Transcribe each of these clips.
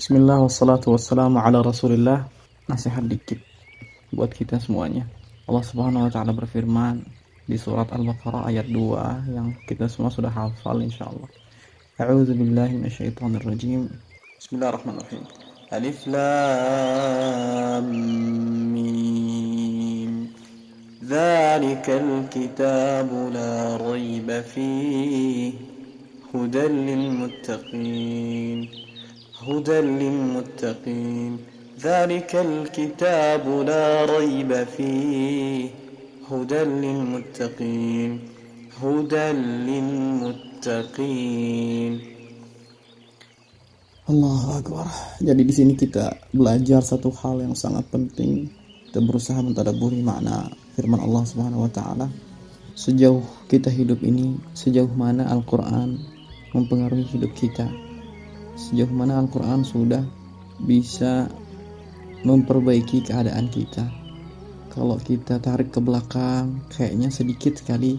Bismillah wassalatu wassalamu ala rasulillah. Nasihat dikit buat kita semuanya. Allah subhanahu wa ta'ala berfirman di surat Al-Baqarah ayat 2 yang kita semua sudah hafal insyaallah. A'udzu billahi minasyaitonir rajim. Bismillahirrahmanirrahim. Alif lam mim. Dzalikal kitabu la raiba fihi hudan lil muttaqin. هدى للمتقين ذلك الكتاب لا ريب فيه هدى للمتقين هدى للمتقين. Allahu Akbar. Jadi di sini kita belajar satu hal yang sangat penting. Kita berusaha mentadabburi makna firman Allah Subhanahu wa taala. Sejauh kita hidup ini, sejauh mana Al-Qur'an mempengaruhi hidup kita. Sejauh mana Al-Quran sudah bisa memperbaiki keadaan kita. Kalau kita tarik ke belakang, kayaknya sedikit sekali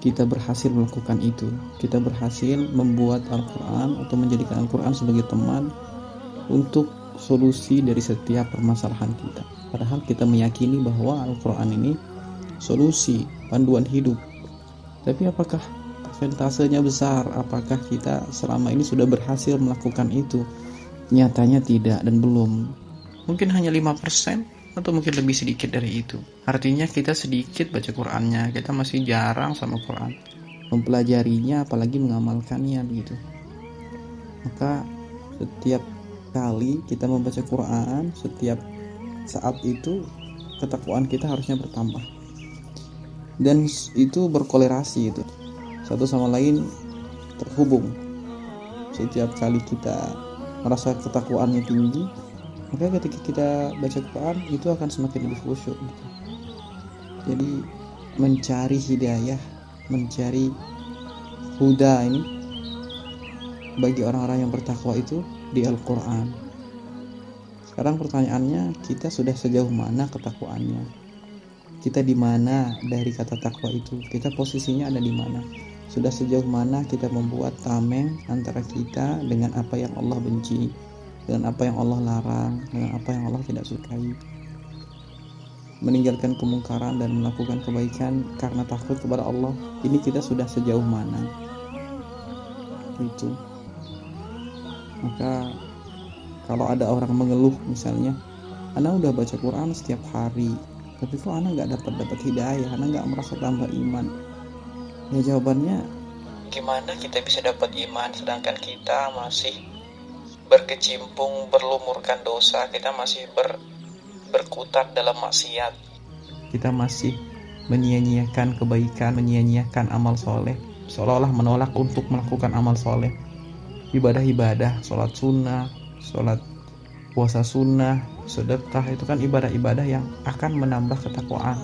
kita berhasil melakukan itu. Kita berhasil membuat Al-Quran atau menjadikan Al-Quran sebagai teman untuk solusi dari setiap permasalahan kita. Padahal kita meyakini bahwa Al-Quran ini solusi, panduan hidup. Tapi apakah persentasenya besar? Apakah kita selama ini sudah berhasil melakukan itu? Nyatanya tidak dan belum. Mungkin hanya 5% atau mungkin lebih sedikit dari itu. Artinya kita sedikit baca Qur'annya, kita masih jarang sama Qur'an mempelajarinya, apalagi mengamalkannya begitu. Maka setiap kali kita membaca Qur'an, setiap saat itu ketakwaan kita harusnya bertambah. Dan itu berkolerasi itu. Satu sama lain terhubung. Setiap kali kita merasa ketakwaannya tinggi, maka ketika kita baca Quran itu akan semakin lebih khusyuk gitu. Jadi mencari hidayah, mencari huda ini bagi orang-orang yang bertakwa itu di Al-Quran. Sekarang pertanyaannya, kita sudah sejauh mana ketakwaannya? Kita di mana dari kata takwa itu? Kita posisinya ada di mana? Sudah sejauh mana kita membuat tameng antara kita dengan apa yang Allah benci, dengan apa yang Allah larang, dengan apa yang Allah tidak sukai? Meninggalkan kemungkaran dan melakukan kebaikan karena takut kepada Allah. Ini kita sudah sejauh mana? Itu. Maka kalau ada orang mengeluh misalnya, Ana udah baca Quran setiap hari, tapi kok Ana gak dapat hidayah, Ana gak merasa tambah iman. Ya jawabannya, gimana kita bisa dapat iman sedangkan kita masih berkecimpung, berlumurkan dosa, kita masih berkutat dalam maksiat. Kita masih menyia-nyiakan kebaikan, menyia-nyiakan amal soleh, seolah-olah menolak untuk melakukan amal soleh. Ibadah-ibadah, sholat sunnah, sholat puasa sunnah, sedekah, itu kan ibadah-ibadah yang akan menambah ketakwaan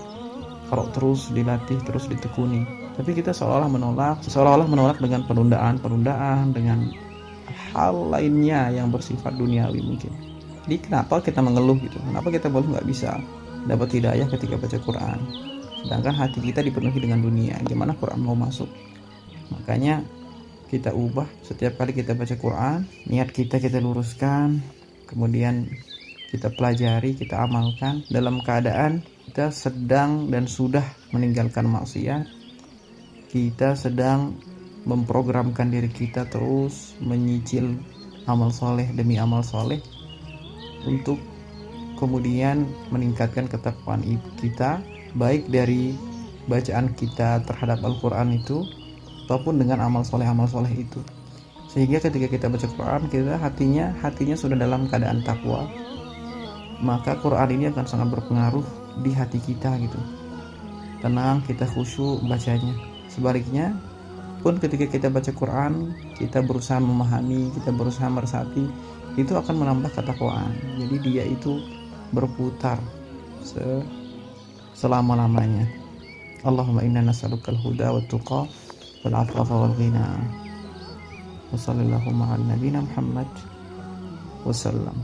kalau terus dilatih, terus ditekuni. Tapi kita seolah-olah menolak dengan penundaan, dengan hal lainnya yang bersifat duniawi mungkin. Jadi kenapa kita mengeluh gitu? Kenapa kita nggak bisa dapat hidayah ketika baca Quran? Sedangkan hati kita dipenuhi dengan dunia. Gimana Quran mau masuk? Makanya kita ubah setiap kali kita baca Quran, niat kita luruskan, kemudian kita pelajari, kita amalkan dalam keadaan kita sedang dan sudah meninggalkan maksiat. Kita sedang memprogramkan diri kita terus menyicil amal soleh demi amal soleh untuk kemudian meningkatkan ketakwaan kita, baik dari bacaan kita terhadap Al-Quran itu ataupun dengan amal soleh itu. Sehingga ketika kita baca Quran, kita hatinya sudah dalam keadaan takwa, maka Quran ini akan sangat berpengaruh di hati kita gitu. Tenang, kita khusyuk bacanya. Sebaliknya pun ketika kita baca Quran, kita berusaha memahami, kita berusaha meresapi, itu akan menambah ketakwaan. Jadi dia itu berputar selama-lamanya. Allahumma inna nas'alukal huda wat tuqa wal afafa wal ghina. Wa sallallahu ala nabiyyina Muhammad wa sallam.